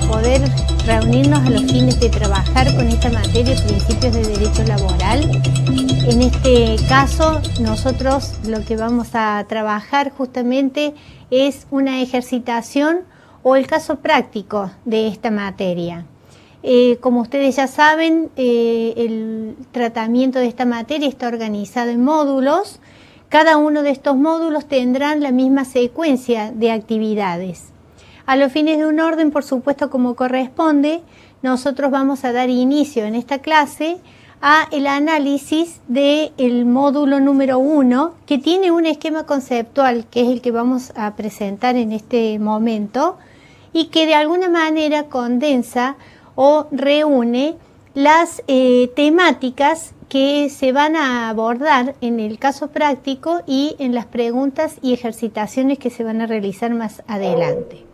poder reunirnos a los fines de trabajar con esta materia, principios de derecho laboral. En este caso, nosotros lo que vamos a trabajar justamente es una ejercitación o el caso práctico de esta materia. Como ustedes ya saben, el tratamiento de esta materia está organizado en módulos. Cada uno de estos módulos tendrán la misma secuencia de actividades. A los fines de un orden, por supuesto, como corresponde, nosotros vamos a dar inicio en esta clase a el análisis del módulo número 1, que tiene un esquema conceptual, que es el que vamos a presentar en este momento, y que de alguna manera condensa o reúne las temáticas que se van a abordar en el caso práctico y en las preguntas y ejercitaciones que se van a realizar más adelante.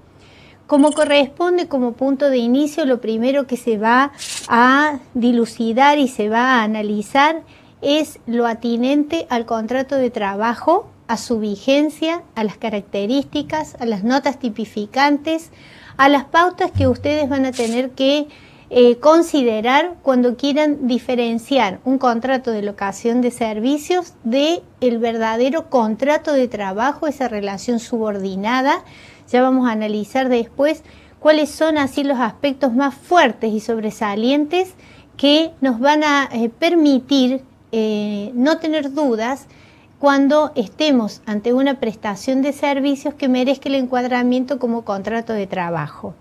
Como corresponde, como punto de inicio, lo primero que se va a dilucidar y se va a analizar es lo atinente al contrato de trabajo, a su vigencia, a las características, a las notas tipificantes, a las pautas que ustedes van a tener que considerar cuando quieran diferenciar un contrato de locación de servicios de el verdadero contrato de trabajo, esa relación subordinada. Ya vamos a analizar después cuáles son así los aspectos más fuertes y sobresalientes que nos van a permitir no tener dudas cuando estemos ante una prestación de servicios que merezca el encuadramiento como contrato de trabajo.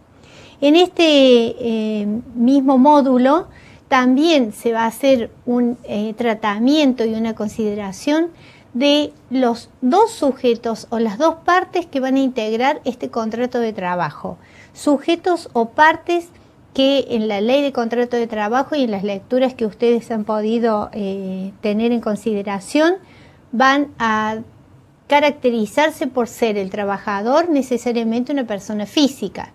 En este mismo módulo también se va a hacer un tratamiento y una consideración de los dos sujetos o las dos partes que van a integrar este contrato de trabajo. Sujetos o partes que en la ley de contrato de trabajo y en las lecturas que ustedes han podido tener en consideración van a caracterizarse por ser el trabajador necesariamente una persona física.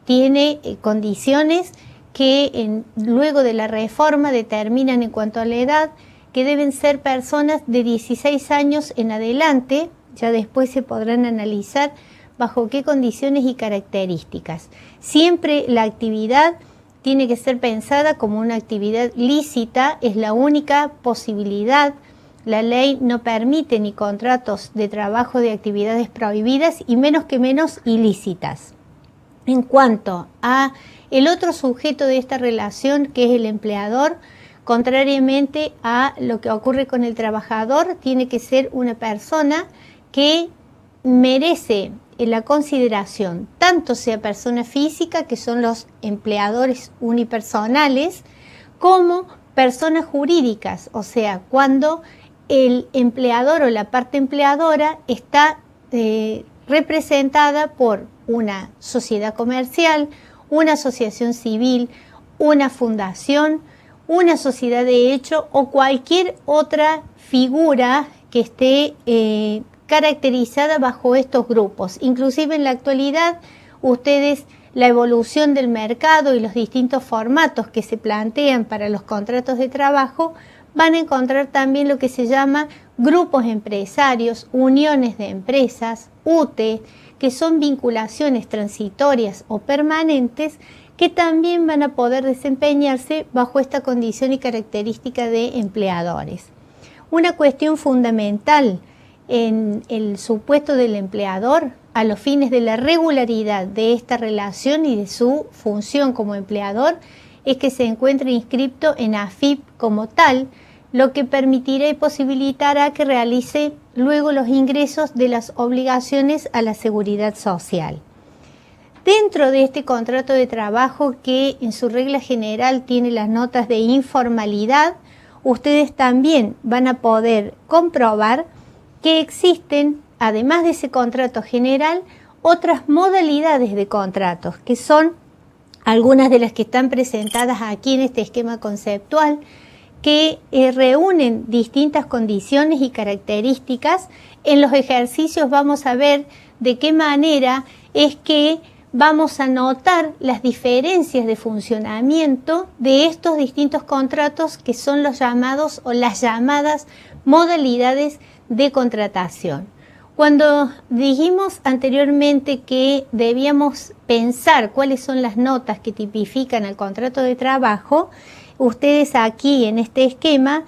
Tiene condiciones que luego de la reforma determinan en cuanto a la edad que deben ser personas de 16 años en adelante. Ya después se podrán analizar bajo qué condiciones y características. Siempre la actividad tiene que ser pensada como una actividad lícita, es la única posibilidad. La ley no permite ni contratos de trabajo de actividades prohibidas y menos ilícitas. En cuanto a el otro sujeto de esta relación, que es el empleador, contrariamente a lo que ocurre con el trabajador, tiene que ser una persona que merece la consideración, tanto sea persona física, que son los empleadores unipersonales, como personas jurídicas, o sea, cuando el empleador o la parte empleadora está representada por una sociedad comercial, una asociación civil, una fundación, una sociedad de hecho o cualquier otra figura que esté caracterizada bajo estos grupos. Inclusive en la actualidad, ustedes, la evolución del mercado y los distintos formatos que se plantean para los contratos de trabajo, van a encontrar también lo que se llama grupos empresarios, uniones de empresas, UTE, que son vinculaciones transitorias o permanentes que también van a poder desempeñarse bajo esta condición y característica de empleadores. Una cuestión fundamental en el supuesto del empleador a los fines de la regularidad de esta relación y de su función como empleador es que se encuentre inscripto en AFIP como tal, lo que permitirá y posibilitará que realice luego los ingresos de las obligaciones a la seguridad social. Dentro de este contrato de trabajo, que en su regla general tiene las notas de informalidad, ustedes también van a poder comprobar que existen, además de ese contrato general, otras modalidades de contratos, que son algunas de las que están presentadas aquí en este esquema conceptual, que reúnen distintas condiciones y características. En los ejercicios vamos a ver de qué manera es que vamos a notar las diferencias de funcionamiento de estos distintos contratos, que son los llamados o las llamadas modalidades de contratación. Cuando dijimos anteriormente que debíamos pensar cuáles son las notas que tipifican el contrato de trabajo, ustedes aquí en este esquema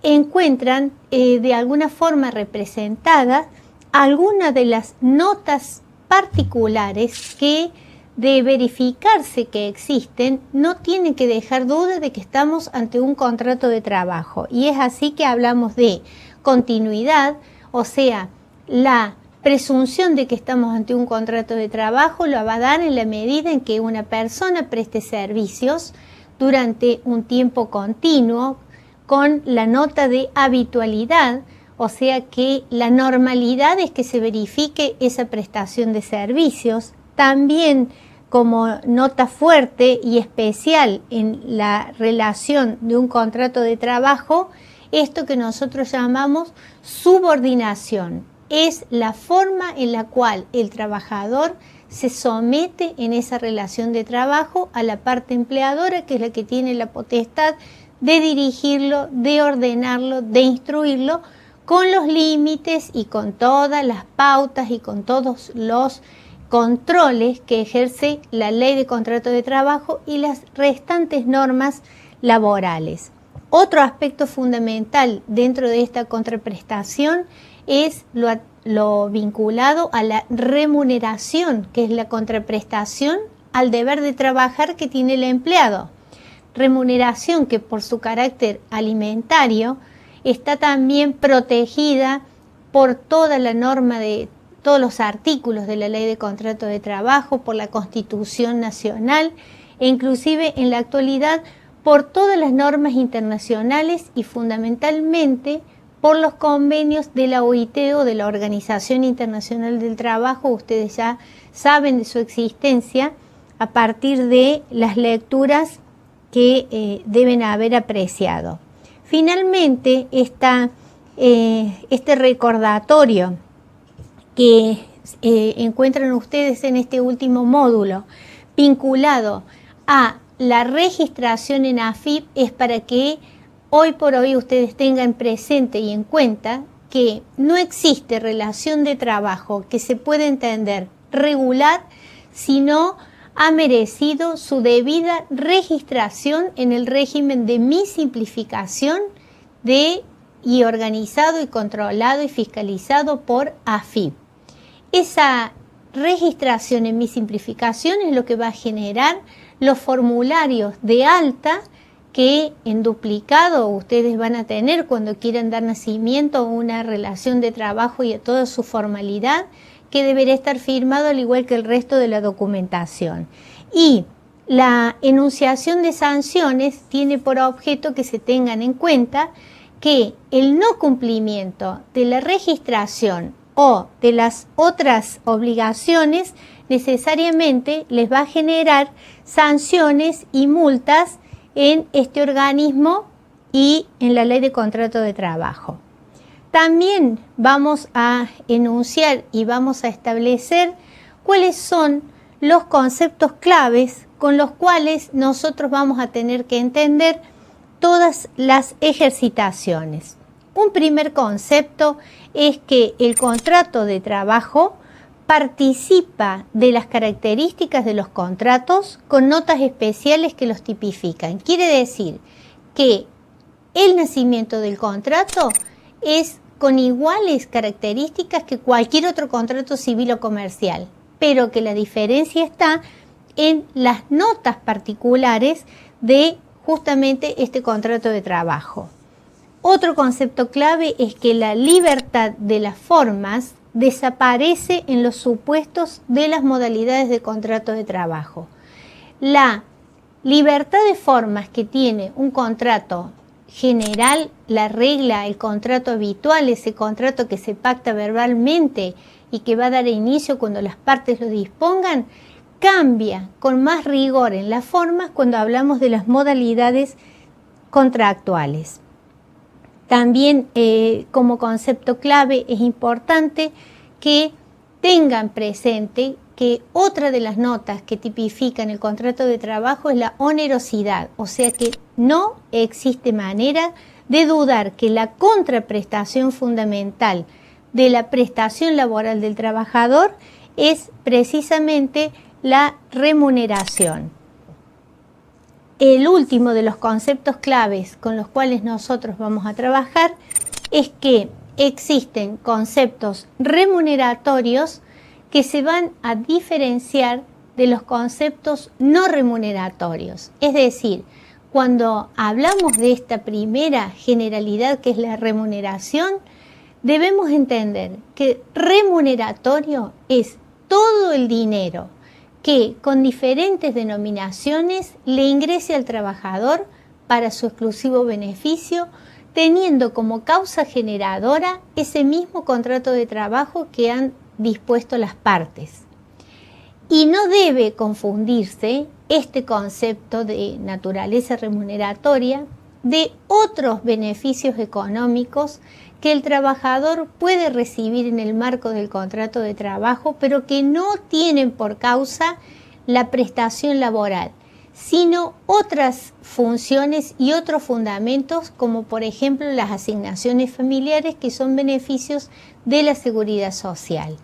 encuentran de alguna forma representadas algunas de las notas particulares que, de verificarse que existen, no tienen que dejar duda de que estamos ante un contrato de trabajo. Y es así que hablamos de continuidad, o sea, la presunción de que estamos ante un contrato de trabajo lo va a dar en la medida en que una persona preste servicios durante un tiempo continuo con la nota de habitualidad, o sea que la normalidad es que se verifique esa prestación de servicios. También como nota fuerte y especial en la relación de un contrato de trabajo, esto que nosotros llamamos subordinación. Es la forma en la cual el trabajador se somete en esa relación de trabajo a la parte empleadora, que es la que tiene la potestad de dirigirlo, de ordenarlo, de instruirlo, con los límites y con todas las pautas y con todos los controles que ejerce la ley de contrato de trabajo y las restantes normas laborales. Otro aspecto fundamental dentro de esta contraprestación es lo vinculado a la remuneración, que es la contraprestación al deber de trabajar que tiene el empleado. Remuneración que por su carácter alimentario está también protegida por toda la norma de todos los artículos de la Ley de Contrato de Trabajo, por la Constitución Nacional e inclusive en la actualidad por todas las normas internacionales y fundamentalmente por los convenios de la OIT o de la Organización Internacional del Trabajo. Ustedes ya saben de su existencia a partir de las lecturas que deben haber apreciado. Finalmente, este recordatorio que encuentran ustedes en este último módulo, vinculado a la registración en AFIP, es para que hoy por hoy ustedes tengan presente y en cuenta que no existe relación de trabajo que se pueda entender regular si no ha merecido su debida registración en el régimen de mi simplificación y organizado y controlado y fiscalizado por AFIP. Esa registración en mi simplificación es lo que va a generar los formularios de alta que en duplicado ustedes van a tener cuando quieran dar nacimiento a una relación de trabajo y a toda su formalidad, que deberá estar firmado al igual que el resto de la documentación. Y la enunciación de sanciones tiene por objeto que se tengan en cuenta que el no cumplimiento de la registración o de las otras obligaciones necesariamente les va a generar sanciones y multas en este organismo y en la Ley de Contrato de Trabajo. También vamos a enunciar y vamos a establecer cuáles son los conceptos claves con los cuales nosotros vamos a tener que entender todas las ejercitaciones. Un primer concepto es que el contrato de trabajo participa de las características de los contratos con notas especiales que los tipifican. Quiere decir que el nacimiento del contrato es con iguales características que cualquier otro contrato civil o comercial, pero que la diferencia está en las notas particulares de justamente este contrato de trabajo. Otro concepto clave es que la libertad de las formas desaparece en los supuestos de las modalidades de contrato de trabajo. La libertad de formas que tiene un contrato general, la regla, el contrato habitual, ese contrato que se pacta verbalmente y que va a dar inicio cuando las partes lo dispongan, cambia con más rigor en las formas cuando hablamos de las modalidades contractuales. También como concepto clave es importante que tengan presente que otra de las notas que tipifican el contrato de trabajo es la onerosidad, o sea que no existe manera de dudar que la contraprestación fundamental de la prestación laboral del trabajador es precisamente la remuneración. El último de los conceptos claves con los cuales nosotros vamos a trabajar es que existen conceptos remuneratorios que se van a diferenciar de los conceptos no remuneratorios. Es decir, cuando hablamos de esta primera generalidad que es la remuneración, debemos entender que remuneratorio es todo el dinero que con diferentes denominaciones le ingrese al trabajador para su exclusivo beneficio, teniendo como causa generadora ese mismo contrato de trabajo que han dispuesto las partes. Y no debe confundirse este concepto de naturaleza remuneratoria de otros beneficios económicos que el trabajador puede recibir en el marco del contrato de trabajo, pero que no tienen por causa la prestación laboral, sino otras funciones y otros fundamentos, como por ejemplo las asignaciones familiares, que son beneficios de la seguridad social.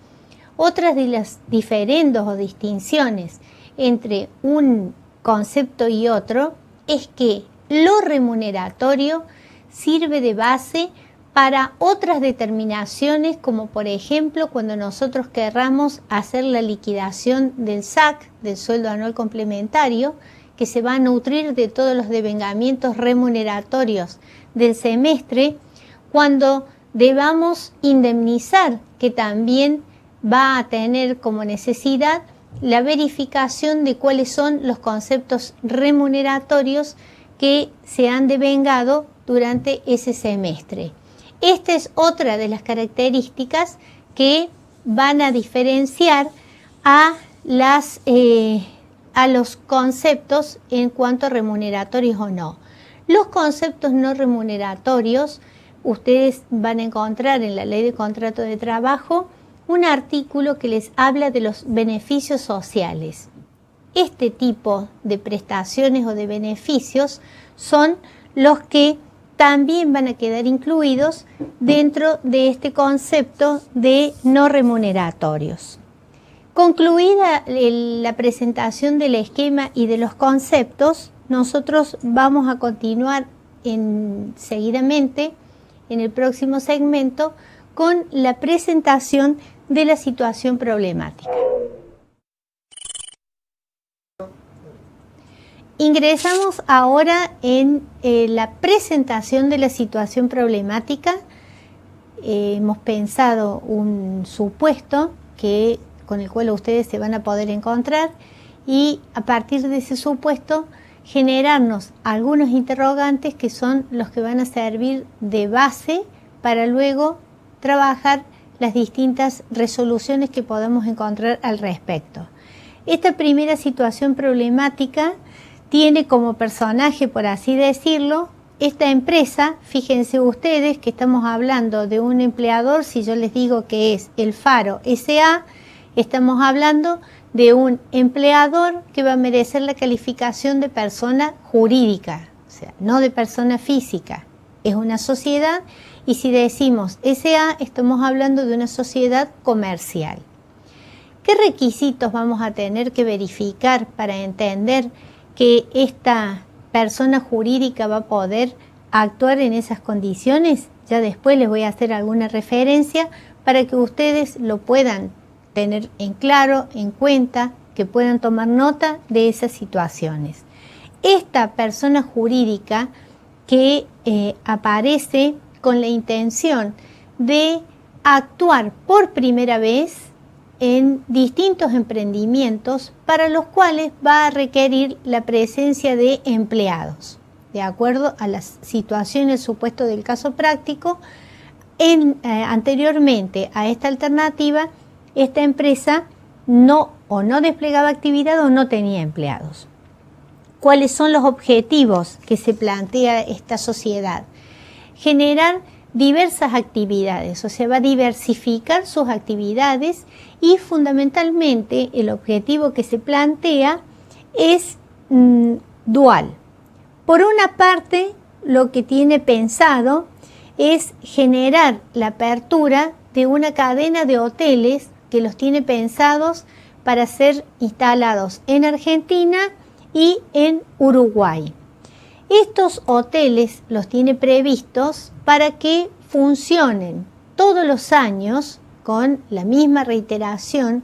Otras de las diferendos o distinciones entre un concepto y otro es que lo remuneratorio sirve de base para otras determinaciones, como por ejemplo cuando nosotros querramos hacer la liquidación del SAC, del sueldo anual complementario, que se va a nutrir de todos los devengamientos remuneratorios del semestre, cuando debamos indemnizar, que también va a tener como necesidad la verificación de cuáles son los conceptos remuneratorios que se han devengado durante ese semestre. Esta es otra de las características que van a diferenciar a los conceptos en cuanto a remuneratorios o no. Los conceptos no remuneratorios, ustedes van a encontrar en la Ley de Contrato de Trabajo un artículo que les habla de los beneficios sociales. Este tipo de prestaciones o de beneficios son los que también van a quedar incluidos dentro de este concepto de no remuneratorios. Concluida la presentación del esquema y de los conceptos, nosotros vamos a continuar seguidamente en el próximo segmento con la presentación de la situación problemática. Ingresamos ahora en la presentación de la situación problemática. Hemos pensado un supuesto con el cual ustedes se van a poder encontrar y a partir de ese supuesto generarnos algunos interrogantes que son los que van a servir de base para luego trabajar las distintas resoluciones que podamos encontrar al respecto. Esta primera situación problemática tiene como personaje, por así decirlo, esta empresa. Fíjense ustedes que estamos hablando de un empleador. Si yo les digo que es el Faro S.A., estamos hablando de un empleador que va a merecer la calificación de persona jurídica, o sea, no de persona física. Es una sociedad y si decimos S.A., estamos hablando de una sociedad comercial. ¿Qué requisitos vamos a tener que verificar para entender que esta persona jurídica va a poder actuar en esas condiciones? Ya después les voy a hacer alguna referencia para que ustedes lo puedan tener en claro, en cuenta, que puedan tomar nota de esas situaciones. Esta persona jurídica que aparece con la intención de actuar por primera vez en distintos emprendimientos para los cuales va a requerir la presencia de empleados. De acuerdo a la situación, el supuesto del caso práctico, anteriormente a esta alternativa, esta empresa no desplegaba actividad o no tenía empleados. ¿Cuáles son los objetivos que se plantea esta sociedad? Generar diversas actividades, o sea, va a diversificar sus actividades y fundamentalmente el objetivo que se plantea es dual. Por una parte, lo que tiene pensado es generar la apertura de una cadena de hoteles que los tiene pensados para ser instalados en Argentina y en Uruguay. Estos hoteles los tiene previstos para que funcionen todos los años con la misma reiteración,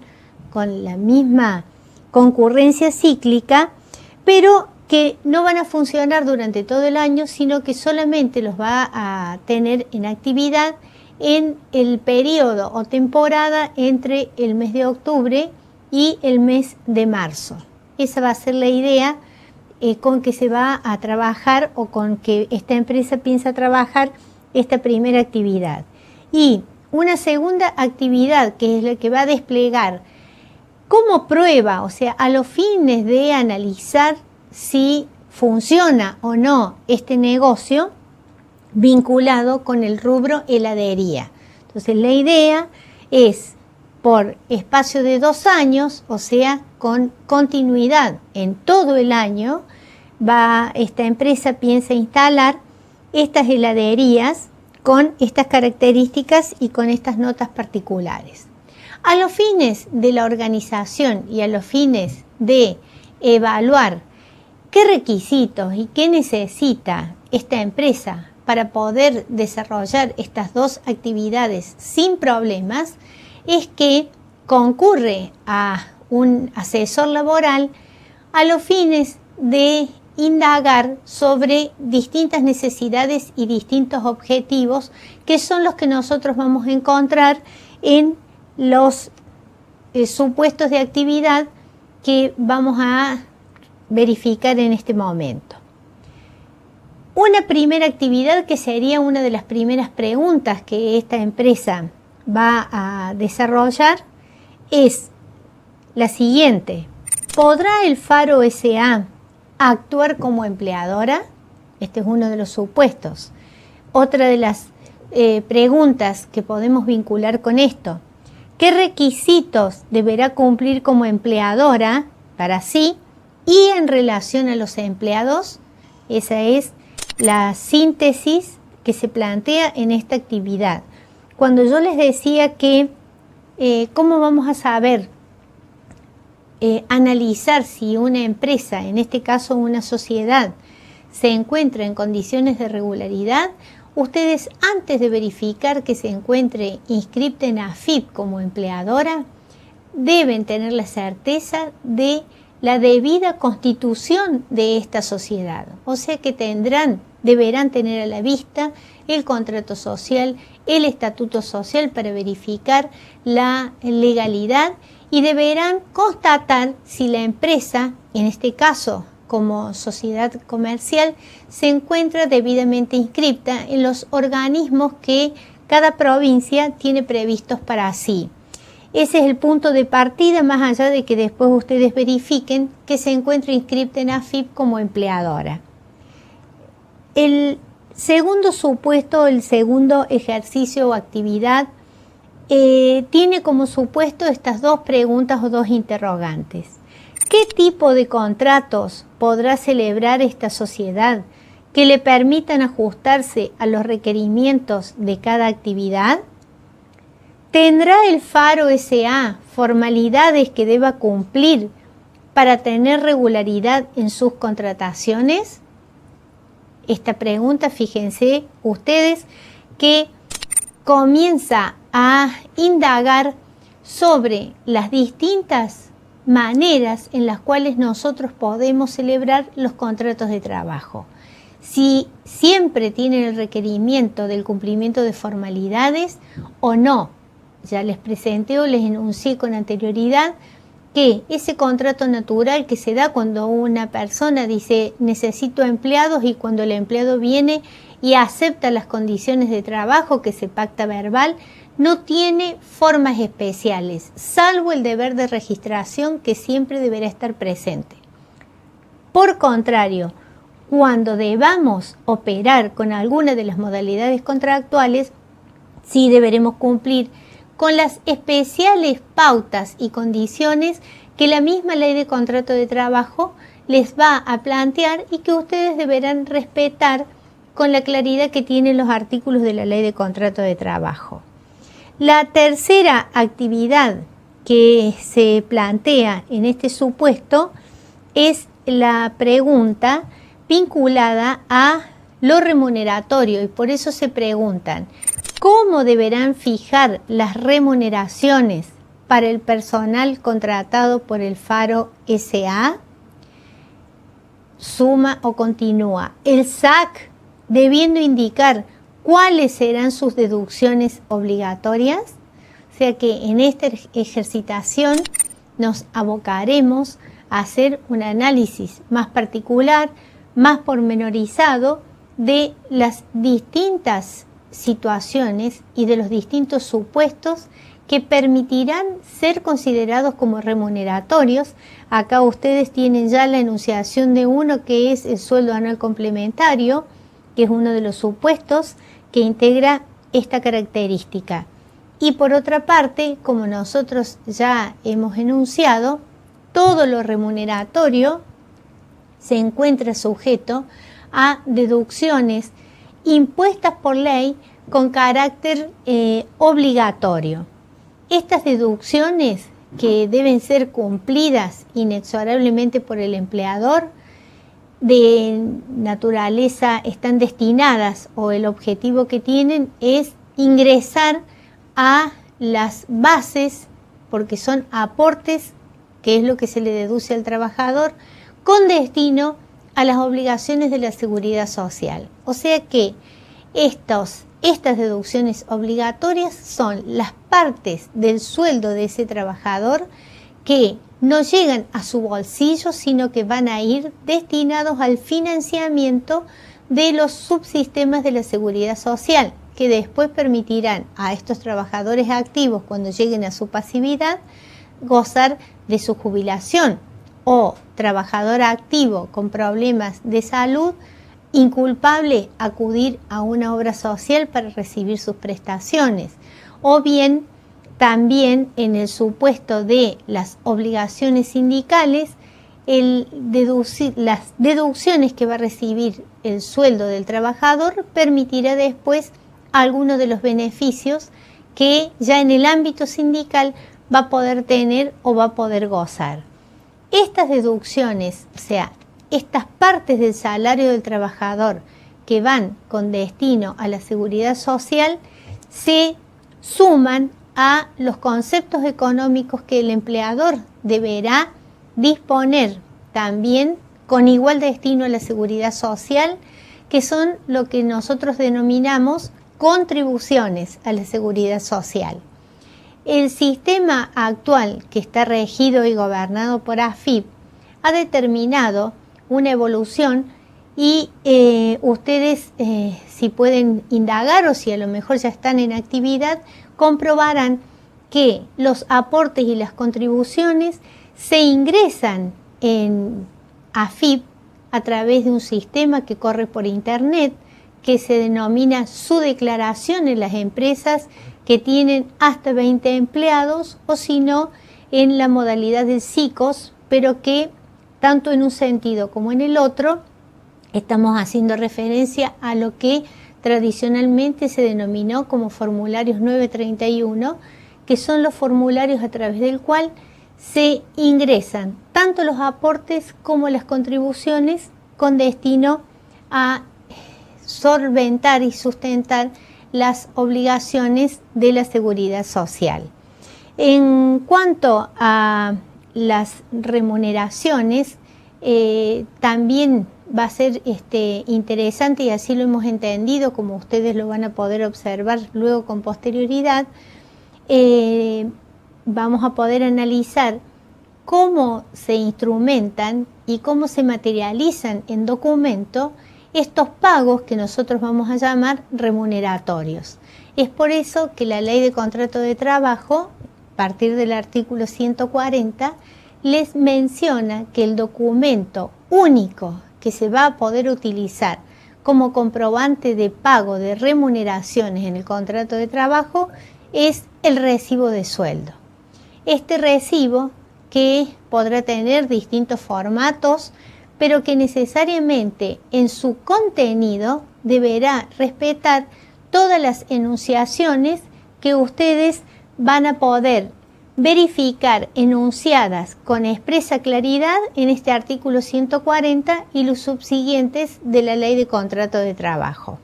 con la misma concurrencia cíclica, pero que no van a funcionar durante todo el año, sino que solamente los va a tener en actividad en el periodo o temporada entre el mes de octubre y el mes de marzo. Esa va a ser la idea con que se va a trabajar o con que esta empresa piensa trabajar esta primera actividad. Y una segunda actividad que es la que va a desplegar como prueba, o sea, a los fines de analizar si funciona o no este negocio vinculado con el rubro heladería. Entonces la idea es por espacio de 2 años, o sea, con continuidad en todo el año, esta empresa piensa instalar estas heladerías con estas características y con estas notas particulares. A los fines de la organización y a los fines de evaluar qué requisitos y qué necesita esta empresa para poder desarrollar estas 2 actividades sin problemas, es que concurre a un asesor laboral a los fines de indagar sobre distintas necesidades y distintos objetivos que son los que nosotros vamos a encontrar en los supuestos de actividad que vamos a verificar en este momento. Una primera actividad que sería una de las primeras preguntas que esta empresa va a desarrollar es la siguiente: ¿podrá el Faro S.A. actuar como empleadora? Este es uno de los supuestos. Otra de las preguntas que podemos vincular con esto: ¿qué requisitos deberá cumplir como empleadora para sí y en relación a los empleados? Esa es la síntesis que se plantea en esta actividad. Cuando yo les decía que cómo vamos a saber analizar si una empresa, en este caso una sociedad, se encuentra en condiciones de regularidad, ustedes, antes de verificar que se encuentre inscripta en AFIP como empleadora, deben tener la certeza de la debida constitución de esta sociedad. O sea que deberán tener a la vista el contrato social, el estatuto social para verificar la legalidad y deberán constatar si la empresa, en este caso como sociedad comercial, se encuentra debidamente inscripta en los organismos que cada provincia tiene previstos para sí. Ese es el punto de partida, más allá de que después ustedes verifiquen que se encuentra inscripta en AFIP como empleadora. El segundo supuesto, el segundo ejercicio o actividad, tiene como supuesto estas 2 preguntas o 2 interrogantes. ¿Qué tipo de contratos podrá celebrar esta sociedad que le permitan ajustarse a los requerimientos de cada actividad? ¿Tendrá el Faro S.A. formalidades que deba cumplir para tener regularidad en sus contrataciones? Esta pregunta, fíjense ustedes, que comienza a indagar sobre las distintas maneras en las cuales nosotros podemos celebrar los contratos de trabajo. Si siempre tienen el requerimiento del cumplimiento de formalidades o no. Ya les presenté o les enuncié con anterioridad que ese contrato natural que se da cuando una persona dice necesito empleados y cuando el empleado viene y acepta las condiciones de trabajo que se pacta verbal, no tiene formas especiales, salvo el deber de registración que siempre deberá estar presente. Por contrario, cuando debamos operar con alguna de las modalidades contractuales, sí deberemos cumplir con las especiales pautas y condiciones que la misma ley de contrato de trabajo les va a plantear y que ustedes deberán respetar con la claridad que tienen los artículos de la ley de contrato de trabajo. La tercera actividad que se plantea en este supuesto es la pregunta vinculada a lo remuneratorio, y por eso se preguntan: ¿cómo deberán fijar las remuneraciones para el personal contratado por el Faro S.A.? Suma o continúa. El SAC debiendo indicar cuáles serán sus deducciones obligatorias. O sea que en esta ejercitación nos abocaremos a hacer un análisis más particular, más pormenorizado de las distintas situaciones y de los distintos supuestos que permitirán ser considerados como remuneratorios. Acá ustedes tienen ya la enunciación de uno, que es el sueldo anual complementario, que es uno de los supuestos que integra esta característica. Y por otra parte, como nosotros ya hemos enunciado, todo lo remuneratorio se encuentra sujeto a deducciones impuestas por ley con carácter obligatorio. Estas deducciones, que deben ser cumplidas inexorablemente por el empleador, de naturaleza están destinadas, o el objetivo que tienen es ingresar a las bases, porque son aportes, que es lo que se le deduce al trabajador, con destino a las obligaciones de la seguridad social. O sea que estas deducciones obligatorias son las partes del sueldo de ese trabajador que no llegan a su bolsillo, sino que van a ir destinados al financiamiento de los subsistemas de la seguridad social, que después permitirán a estos trabajadores activos, cuando lleguen a su pasividad, gozar de su jubilación, o trabajador activo con problemas de salud, inculpable, acudir a una obra social para recibir sus prestaciones, o bien también en el supuesto de las obligaciones sindicales, las deducciones que va a recibir el sueldo del trabajador permitirá después algunos de los beneficios que ya en el ámbito sindical va a poder tener o va a poder gozar. Estas deducciones, o sea, estas partes del salario del trabajador que van con destino a la seguridad social, se suman a los conceptos económicos que el empleador deberá disponer también con igual destino a la seguridad social, que son lo que nosotros denominamos contribuciones a la seguridad social. El sistema actual, que está regido y gobernado por AFIP, ha determinado una evolución, y ustedes, si pueden indagar o si a lo mejor ya están en actividad, comprobarán que los aportes y las contribuciones se ingresan en AFIP a través de un sistema que corre por internet, que se denomina su declaración en las empresas que tienen hasta 20 empleados, o si no, en la modalidad de SICOS, pero que tanto en un sentido como en el otro estamos haciendo referencia a lo que tradicionalmente se denominó como formularios 931, que son los formularios a través del cual se ingresan tanto los aportes como las contribuciones con destino a solventar y sustentar las obligaciones de la seguridad social. En cuanto a las remuneraciones, también va a ser interesante, y así lo hemos entendido, como ustedes lo van a poder observar luego con posterioridad. Vamos a poder analizar cómo se instrumentan y cómo se materializan en documento estos pagos que nosotros vamos a llamar remuneratorios. Es por eso que la Ley de Contrato de Trabajo, a partir del artículo 140, les menciona que el documento único que se va a poder utilizar como comprobante de pago de remuneraciones en el contrato de trabajo es el recibo de sueldo. Este recibo, que podrá tener distintos formatos, pero que necesariamente en su contenido deberá respetar todas las enunciaciones que ustedes van a poder verificar enunciadas con expresa claridad en este artículo 140 y los subsiguientes de la Ley de Contrato de Trabajo.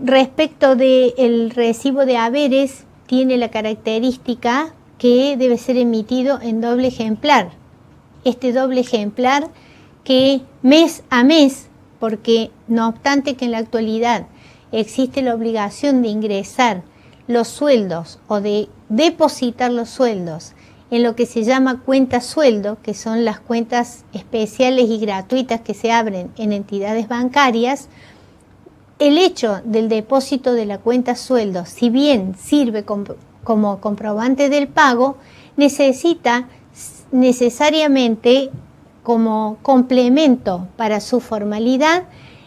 Respecto del recibo de haberes, tiene la característica que debe ser emitido en doble ejemplar. Este doble ejemplar que mes a mes, porque no obstante que en la actualidad existe la obligación de ingresar los sueldos o de depositar los sueldos en lo que se llama cuenta sueldo, que son las cuentas especiales y gratuitas que se abren en entidades bancarias, el hecho del depósito de la cuenta sueldo, si bien sirve como comprobante del pago, necesita necesariamente como complemento para su formalidad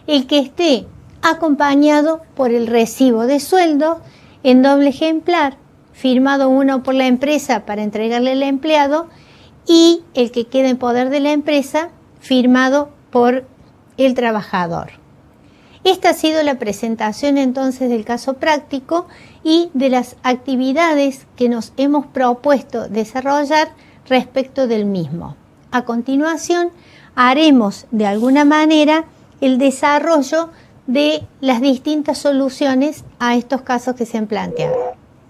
el que esté acompañado por el recibo de sueldo en doble ejemplar, firmado uno por la empresa para entregarle al empleado y el que queda en poder de la empresa firmado por el trabajador. Esta ha sido la presentación entonces del caso práctico y de las actividades que nos hemos propuesto desarrollar respecto del mismo. A continuación, haremos de alguna manera el desarrollo de las distintas soluciones a estos casos que se han planteado.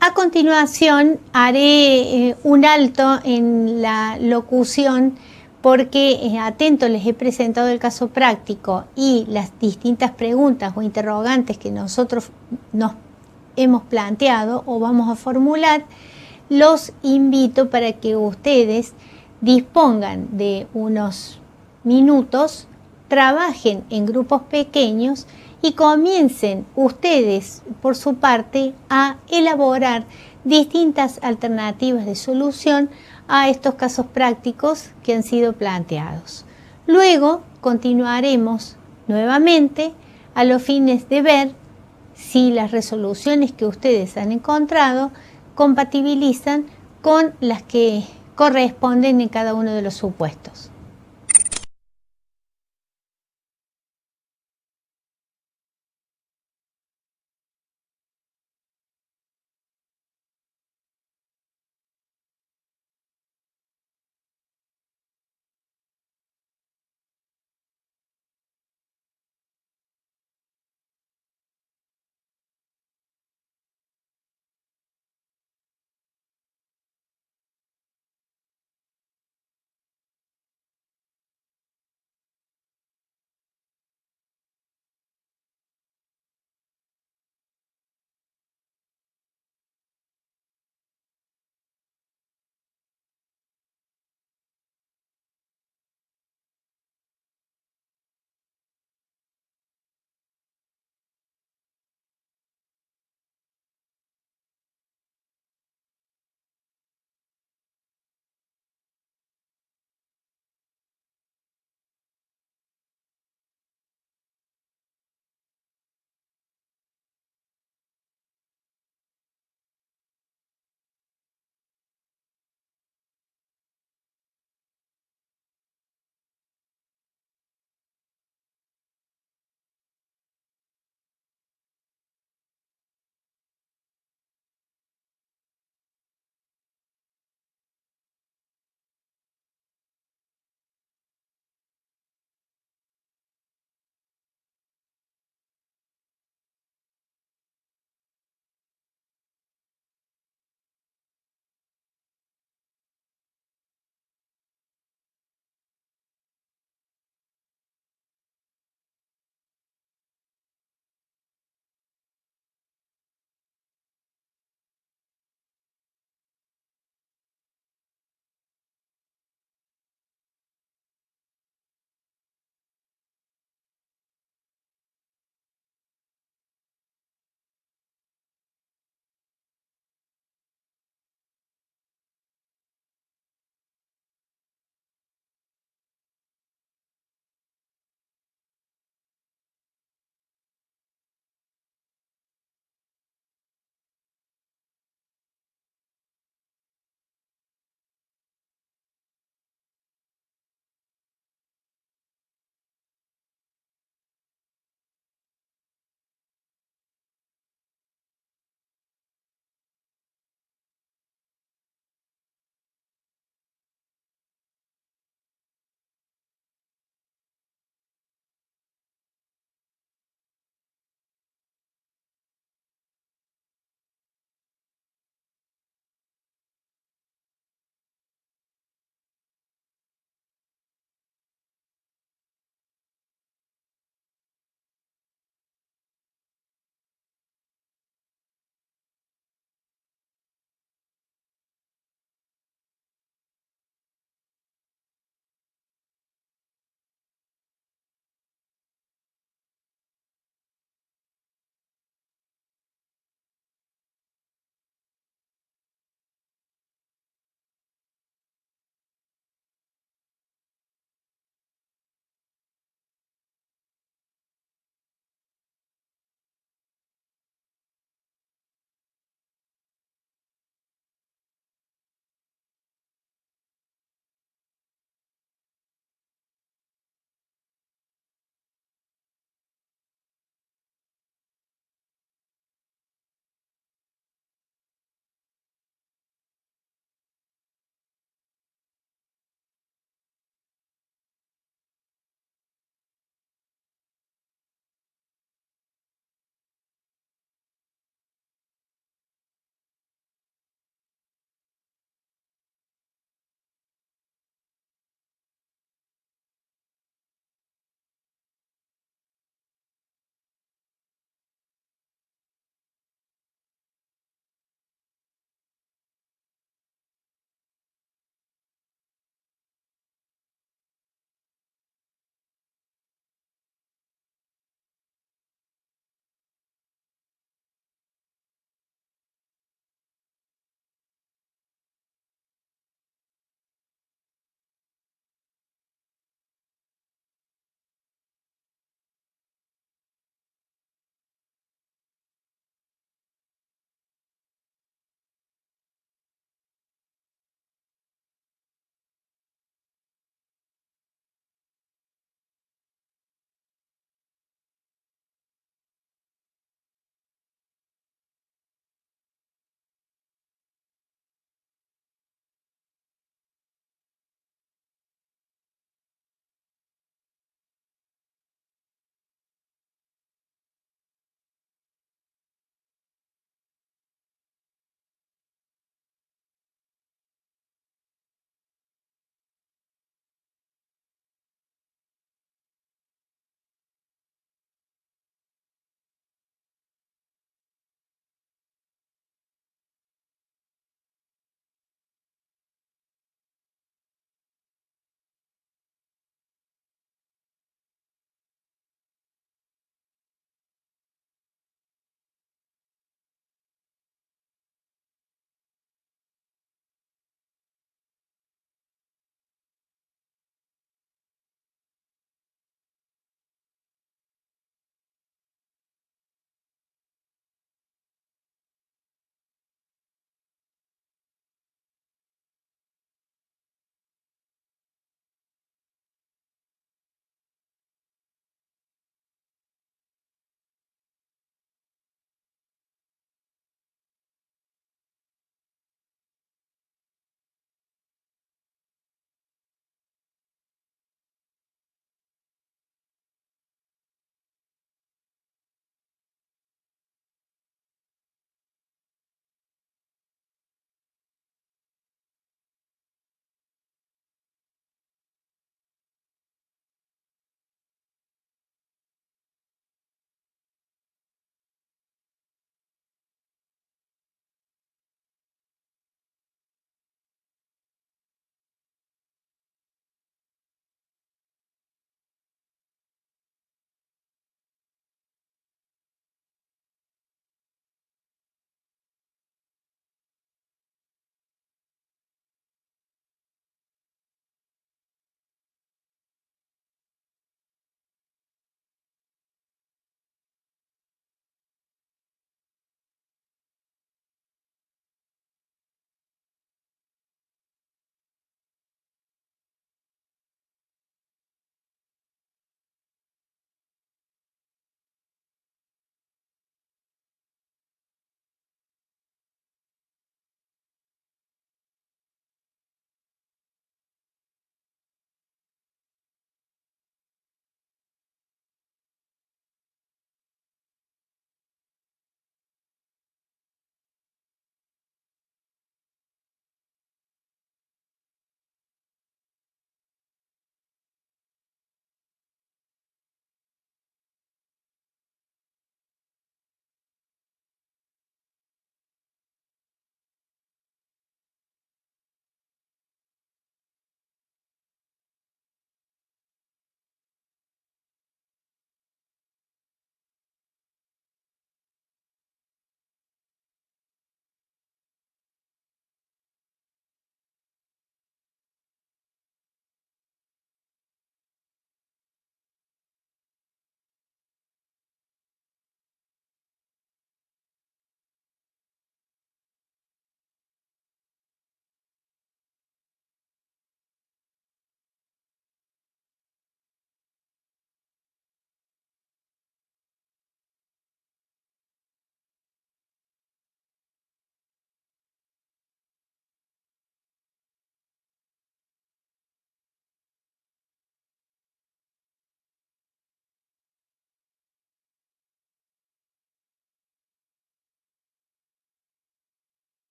A continuación, haré un alto en la locución porque atento les he presentado el caso práctico y las distintas preguntas o interrogantes que nosotros nos hemos planteado o vamos a formular. Los invito para que ustedes dispongan de unos minutos, trabajen en grupos pequeños y comiencen ustedes por su parte a elaborar distintas alternativas de solución a estos casos prácticos que han sido planteados. Luego continuaremos nuevamente a los fines de ver si las resoluciones que ustedes han encontrado compatibilizan con las que corresponden en cada uno de los supuestos.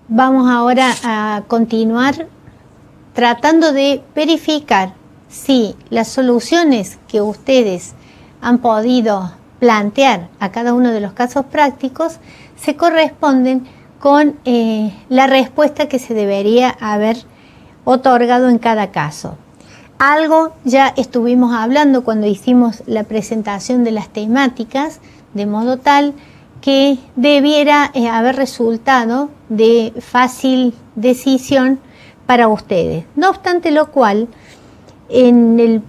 vamos ahora a continuar tratando de verificar si las soluciones que ustedes han podido plantear a cada uno de los casos prácticos se corresponden con la respuesta que se debería haber otorgado en cada caso. Algo ya estuvimos hablando cuando hicimos la presentación de las temáticas, de modo tal que debiera haber resultado de fácil decisión para ustedes. No obstante lo cual, en el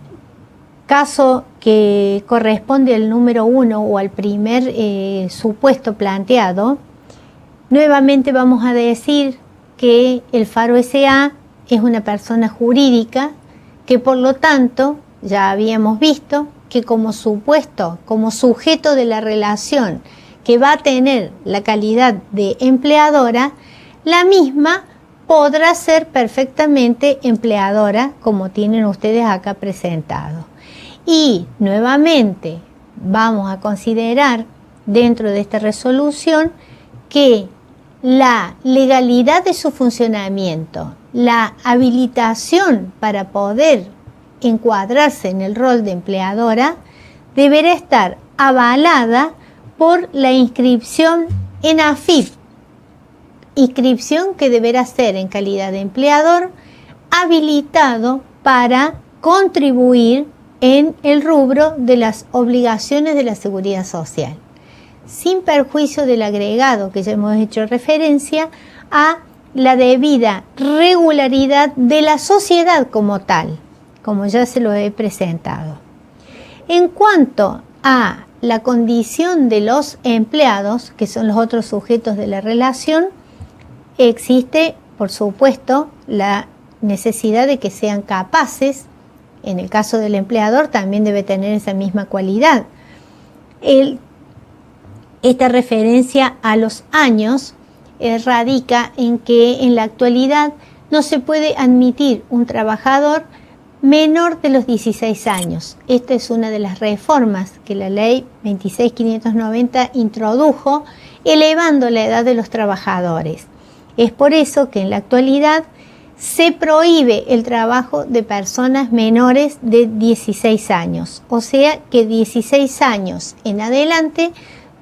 caso que corresponde al número 1 o al primer supuesto planteado, nuevamente vamos a decir que el Faro S.A. es una persona jurídica que por lo tanto ya habíamos visto que como supuesto, como sujeto de la relación que va a tener la calidad de empleadora, la misma podrá ser perfectamente empleadora como tienen ustedes acá presentado. Y nuevamente vamos a considerar dentro de esta resolución que la legalidad de su funcionamiento, la habilitación para poder encuadrarse en el rol de empleadora, deberá estar avalada por la inscripción en AFIP, inscripción que deberá ser en calidad de empleador habilitado para contribuir en el rubro de las obligaciones de la seguridad social, sin perjuicio del agregado que ya hemos hecho referencia a la debida regularidad de la sociedad como tal, como ya se lo he presentado. En cuanto a la condición de los empleados, que son los otros sujetos de la relación, existe, por supuesto, la necesidad de que sean capaces. En el caso del empleador también debe tener esa misma cualidad. Esta referencia a los años radica en que en la actualidad no se puede admitir un trabajador menor de los 16 años. Esta es una de las reformas que la ley 26.590 introdujo, elevando la edad de los trabajadores. Es por eso que en la actualidad se prohíbe el trabajo de personas menores de 16 años, o sea que 16 años en adelante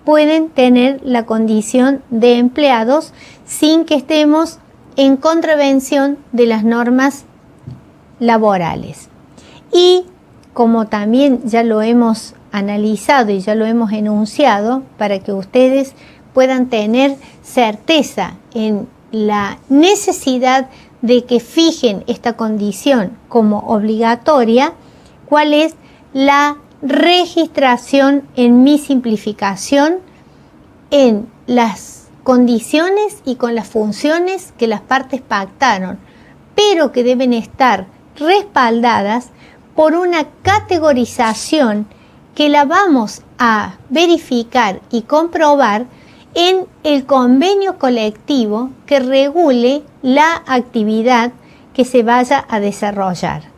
pueden tener la condición de empleados sin que estemos en contravención de las normas laborales. Y como también ya lo hemos analizado y ya lo hemos enunciado, para que ustedes puedan tener certeza en la necesidad de que fijen esta condición como obligatoria, ¿cuál es la registración en mi simplificación en las condiciones y con las funciones que las partes pactaron, pero que deben estar respaldadas por una categorización que la vamos a verificar y comprobar en el convenio colectivo que regule la actividad que se vaya a desarrollar.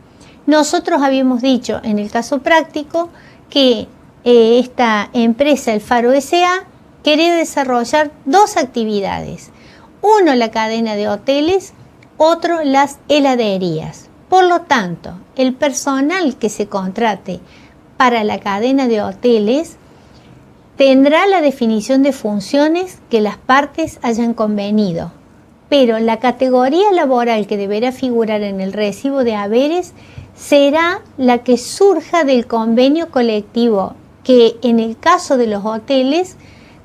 Nosotros habíamos dicho en el caso práctico que esta empresa, el Faro S.A., quería desarrollar dos actividades. Uno, la cadena de hoteles, otro, las heladerías. Por lo tanto, el personal que se contrate para la cadena de hoteles tendrá la definición de funciones que las partes hayan convenido, pero la categoría laboral que deberá figurar en el recibo de haberes será la que surja del convenio colectivo, que en el caso de los hoteles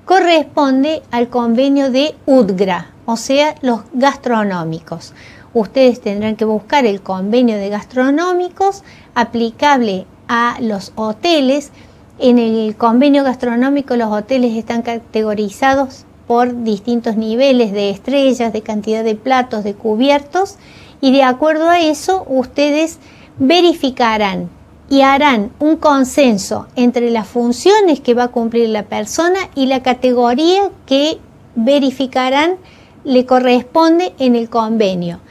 corresponde al convenio de UDGRA, o sea, los gastronómicos. Ustedes tendrán que buscar el convenio de gastronómicos aplicable a los hoteles. En el convenio gastronómico los hoteles están categorizados por distintos niveles de estrellas, de cantidad de platos, de cubiertos, y de acuerdo a eso ustedes verificarán y harán un consenso entre las funciones que va a cumplir la persona y la categoría que verificarán le corresponde en el convenio.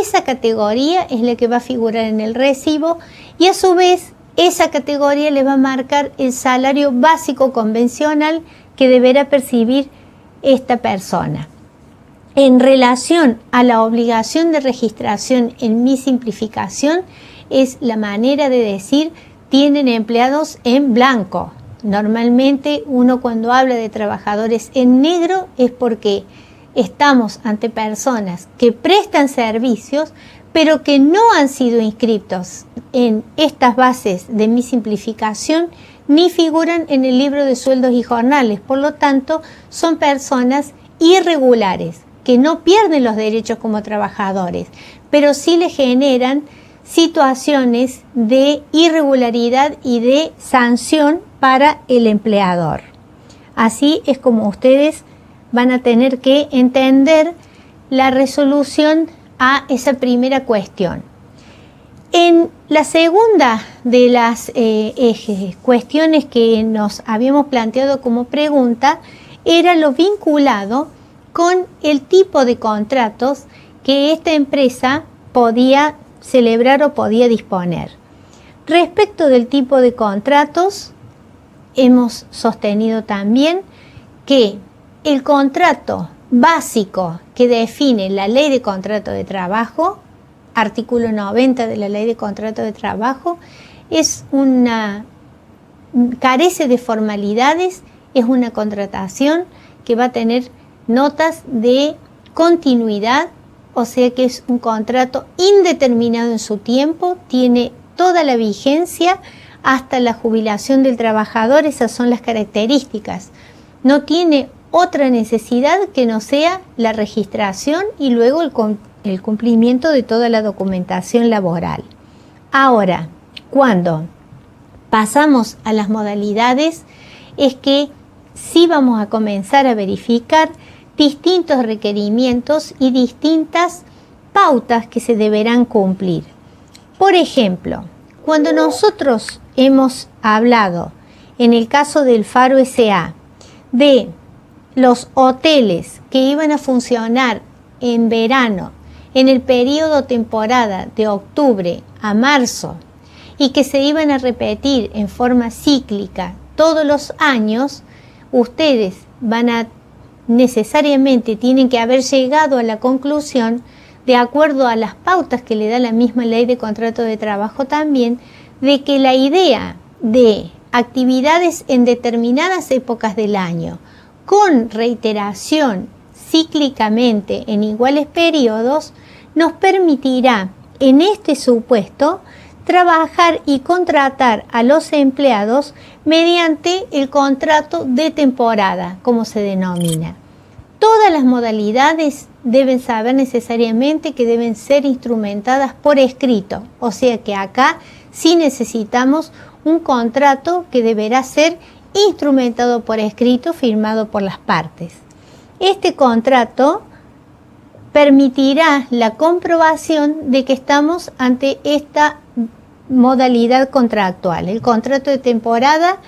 Esa categoría es la que va a figurar en el recibo y a su vez esa categoría le va a marcar el salario básico convencional que deberá percibir esta persona. en relación a la obligación de registración en mi simplificación, es la manera de decir tienen empleados en blanco. Normalmente uno cuando habla de trabajadores en negro es porque estamos ante personas que prestan servicios pero que no han sido inscritos en estas bases de mi simplificación ni figuran en el libro de sueldos y jornales. Por lo tanto, son personas irregulares que no pierden los derechos como trabajadores, pero sí le generan situaciones de irregularidad y de sanción para el empleador. Así es como ustedes van a tener que entender la resolución a esa primera cuestión. En la segunda de las cuestiones que nos habíamos planteado como pregunta era lo vinculado con el tipo de contratos que esta empresa podía celebrar o podía disponer. Respecto del tipo de contratos, hemos sostenido también que el contrato básico que define la Ley de Contrato de Trabajo, artículo 90 de la Ley de Contrato de Trabajo, carece de formalidades, es una contratación que va a tener notas de continuidad, o sea que es un contrato indeterminado en su tiempo, tiene toda la vigencia hasta la jubilación del trabajador. Esas son las características. No tiene otra necesidad que no sea la registración y luego el cumplimiento de toda la documentación laboral. Ahora, cuando pasamos a las modalidades, es que sí vamos a comenzar a verificar distintos requerimientos y distintas pautas que se deberán cumplir. Por ejemplo, cuando nosotros hemos hablado, en el caso del Faro S.A., de los hoteles que iban a funcionar en verano, en el periodo temporada de octubre a marzo, y que se iban a repetir en forma cíclica todos los años, ustedes necesariamente tienen que haber llegado a la conclusión, de acuerdo a las pautas que le da la misma Ley de Contrato de Trabajo también, de que la idea de actividades en determinadas épocas del año, con reiteración cíclicamente en iguales periodos, nos permitirá en este supuesto trabajar y contratar a los empleados mediante el contrato de temporada, como se denomina. Todas las modalidades deben saber necesariamente que deben ser instrumentadas por escrito, o sea que acá sí necesitamos un contrato que deberá ser instrumentado por escrito, firmado por las partes. Este contrato permitirá la comprobación de que estamos ante esta modalidad contractual. El contrato de temporada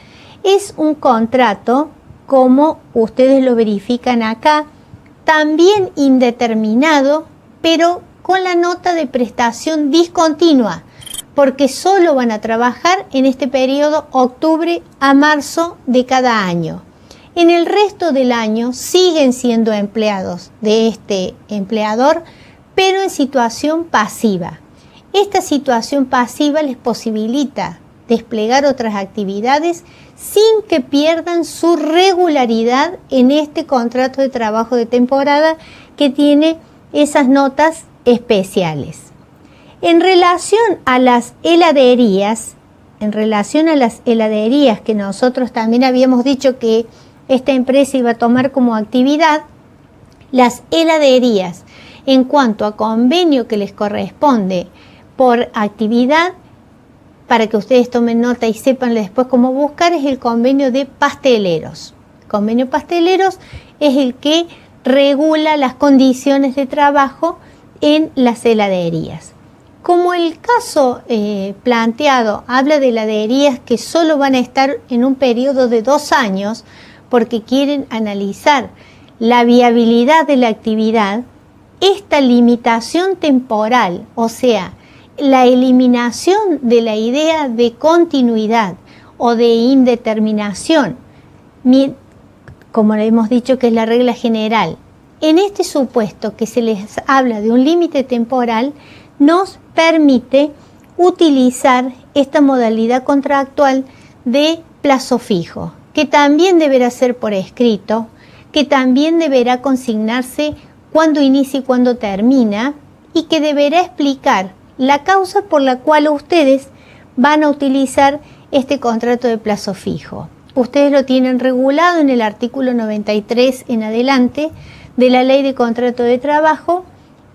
es un contrato, como ustedes lo verifican acá, también indeterminado, pero con la nota de prestación discontinua, porque solo van a trabajar en este periodo octubre a marzo de cada año. En el resto del año siguen siendo empleados de este empleador, pero en situación pasiva. Esta situación pasiva les posibilita desplegar otras actividades sin que pierdan su regularidad en este contrato de trabajo de temporada que tiene esas notas especiales. En relación a las heladerías, que nosotros también habíamos dicho que esta empresa iba a tomar como actividad, las heladerías, en cuanto a convenio que les corresponde por actividad, para que ustedes tomen nota y sepan después cómo buscar, es el convenio de pasteleros. El convenio pasteleros es el que regula las condiciones de trabajo en las heladerías. Como el caso planteado habla de heladerías que solo van a estar en un periodo de 2 años, porque quieren analizar la viabilidad de la actividad, esta limitación temporal, o sea, la eliminación de la idea de continuidad o de indeterminación, como le hemos dicho que es la regla general, en este supuesto que se les habla de un límite temporal, nos permite utilizar esta modalidad contractual de plazo fijo, que también deberá ser por escrito, que también deberá consignarse cuándo inicia y cuándo termina, y que deberá explicar la causa por la cual ustedes van a utilizar este contrato de plazo fijo. Ustedes lo tienen regulado en el artículo 93 en adelante de la Ley de Contrato de Trabajo,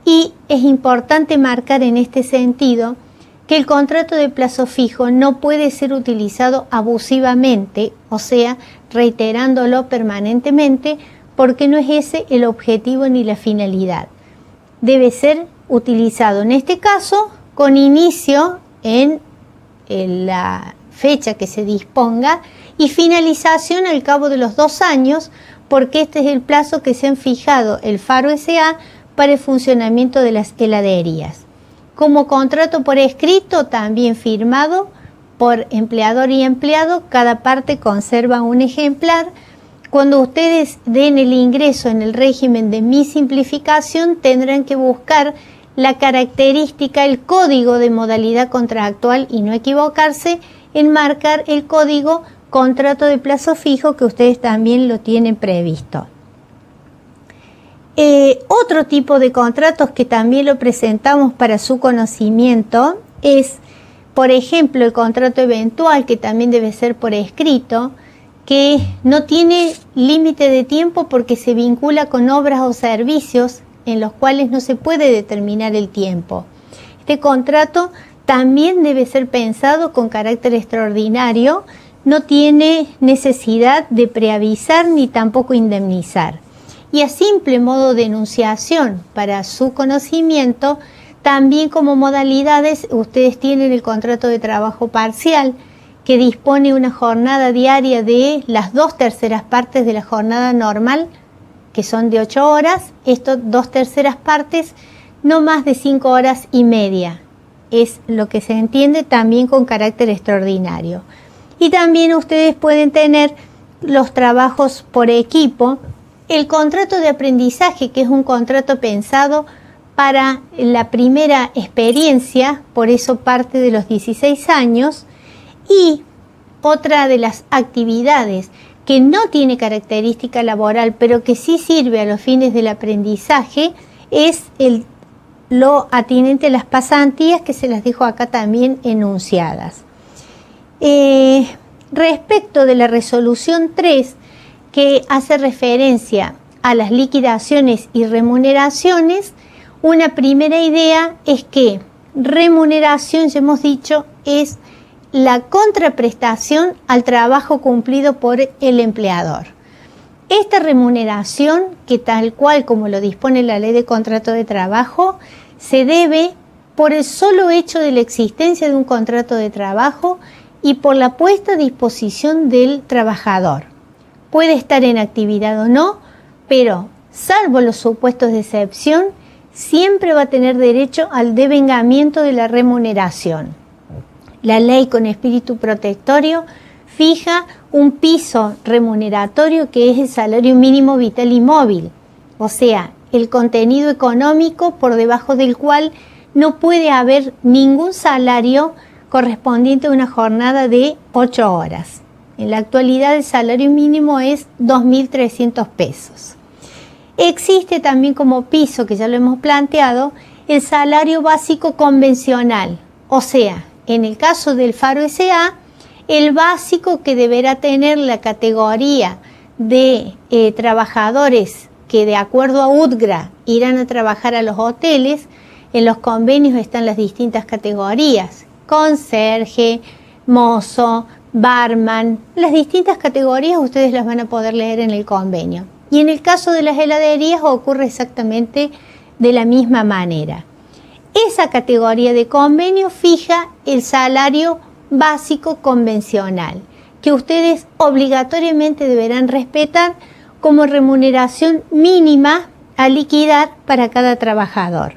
y es importante marcar en este sentido que el contrato de plazo fijo no puede ser utilizado abusivamente, o sea, reiterándolo permanentemente, porque no es ese el objetivo ni la finalidad. Debe ser utilizado en este caso con inicio en la fecha que se disponga y finalización al cabo de los 2 años, porque este es el plazo que se han fijado el Faro S.A. para el funcionamiento de las heladerías. Como contrato por escrito, también firmado por empleador y empleado, cada parte conserva un ejemplar. Cuando ustedes den el ingreso en el régimen de mi simplificación, tendrán que buscar la característica, el código de modalidad contractual y no equivocarse en marcar el código contrato de plazo fijo, que ustedes también lo tienen previsto. Otro tipo de contratos que también lo presentamos para su conocimiento es, por ejemplo, el contrato eventual, que también debe ser por escrito, que no tiene límite de tiempo porque se vincula con obras o servicios en los cuales no se puede determinar el tiempo. Este contrato también debe ser pensado con carácter extraordinario, no tiene necesidad de preavisar ni tampoco indemnizar. Y a simple modo de enunciación para su conocimiento, también como modalidades ustedes tienen el contrato de trabajo parcial, que dispone una jornada diaria de las 2/3 partes de la jornada normal, que son de 8 horas, estas 2/3 partes no más de 5 horas y media, es lo que se entiende también con carácter extraordinario. Y también ustedes pueden tener los trabajos por equipo, el contrato de aprendizaje, que es un contrato pensado para la primera experiencia, por eso parte de los 16 años, y otra de las actividades que no tiene característica laboral, pero que sí sirve a los fines del aprendizaje, es lo atinente a las pasantías, que se las dejo acá también enunciadas. Respecto de la resolución 3, que hace referencia a las liquidaciones y remuneraciones, una primera idea es que remuneración, ya hemos dicho, es la contraprestación al trabajo cumplido por el empleador. Esta remuneración, que tal cual como lo dispone la Ley de Contrato de Trabajo, se debe por el solo hecho de la existencia de un contrato de trabajo y por la puesta a disposición del trabajador. Puede estar en actividad o no, pero salvo los supuestos de excepción, siempre va a tener derecho al devengamiento de la remuneración. La ley, con espíritu protectorio, fija un piso remuneratorio que es el salario mínimo vital y móvil, o sea, el contenido económico por debajo del cual no puede haber ningún salario correspondiente a una jornada de 8 horas. En la actualidad el salario mínimo es 2.300 pesos. Existe también como piso, que ya lo hemos planteado, el salario básico convencional, o sea, en el caso del Faro S.A., el básico que deberá tener la categoría de trabajadores que de acuerdo a UTGRA irán a trabajar a los hoteles. En los convenios están las distintas categorías: conserje, mozo, barman. Las distintas categorías ustedes las van a poder leer en el convenio. Y en el caso de las heladerías ocurre exactamente de la misma manera. Esa categoría de convenio fija el salario básico convencional, que ustedes obligatoriamente deberán respetar como remuneración mínima a liquidar para cada trabajador.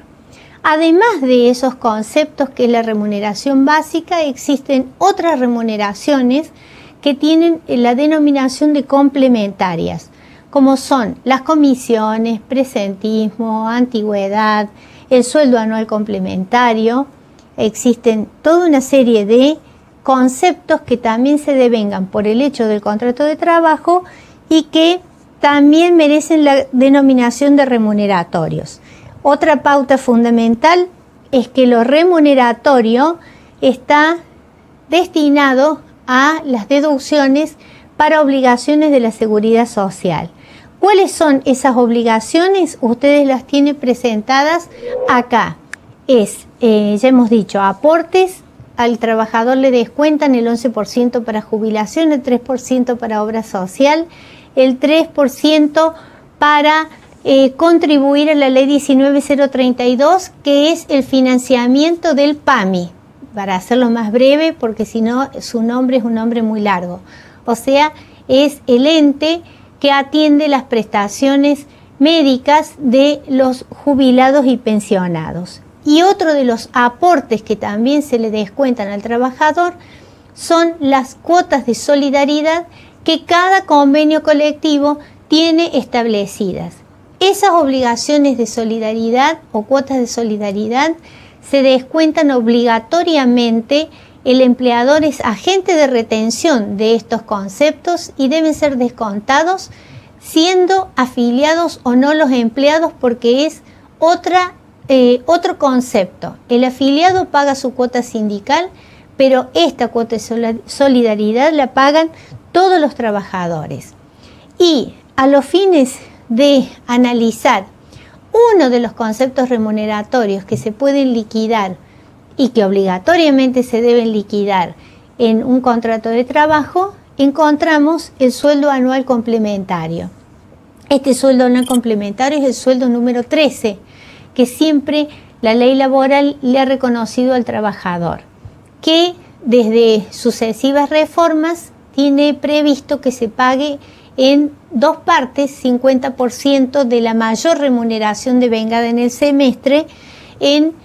Además de esos conceptos que es la remuneración básica, existen otras remuneraciones que tienen la denominación de complementarias. como son las comisiones, presentismo, antigüedad, el sueldo anual complementario. Existen toda una serie de conceptos que también se devengan por el hecho del contrato de trabajo y que también merecen la denominación de remuneratorios. Otra pauta fundamental es que lo remuneratorio está destinado a las deducciones para obligaciones de la seguridad social. ¿Cuáles son esas obligaciones? Ustedes las tienen presentadas acá. Ya hemos dicho, aportes. Al trabajador le descuentan el 11% para jubilación, el 3% para obra social, el 3% para contribuir a la ley 19032, que es el financiamiento del PAMI, para hacerlo más breve, porque si no su nombre es un nombre muy largo. O sea, es el ente que atiende las prestaciones médicas de los jubilados y pensionados. Y otro de los aportes que también se le descuentan al trabajador son las cuotas de solidaridad que cada convenio colectivo tiene establecidas. Esas obligaciones de solidaridad o cuotas de solidaridad se descuentan obligatoriamente. El empleador es agente de retención de estos conceptos y deben ser descontados siendo afiliados o no los empleados, porque es otro concepto. El afiliado paga su cuota sindical, pero esta cuota de solidaridad la pagan todos los trabajadores. Y a los fines de analizar uno de los conceptos remuneratorios que se pueden liquidar y que obligatoriamente se deben liquidar en un contrato de trabajo, encontramos el sueldo anual complementario. Este sueldo anual complementario es el sueldo número 13, que siempre la ley laboral le ha reconocido al trabajador, que desde sucesivas reformas tiene previsto que se pague en dos partes, 50% de la mayor remuneración devengada en el semestre, en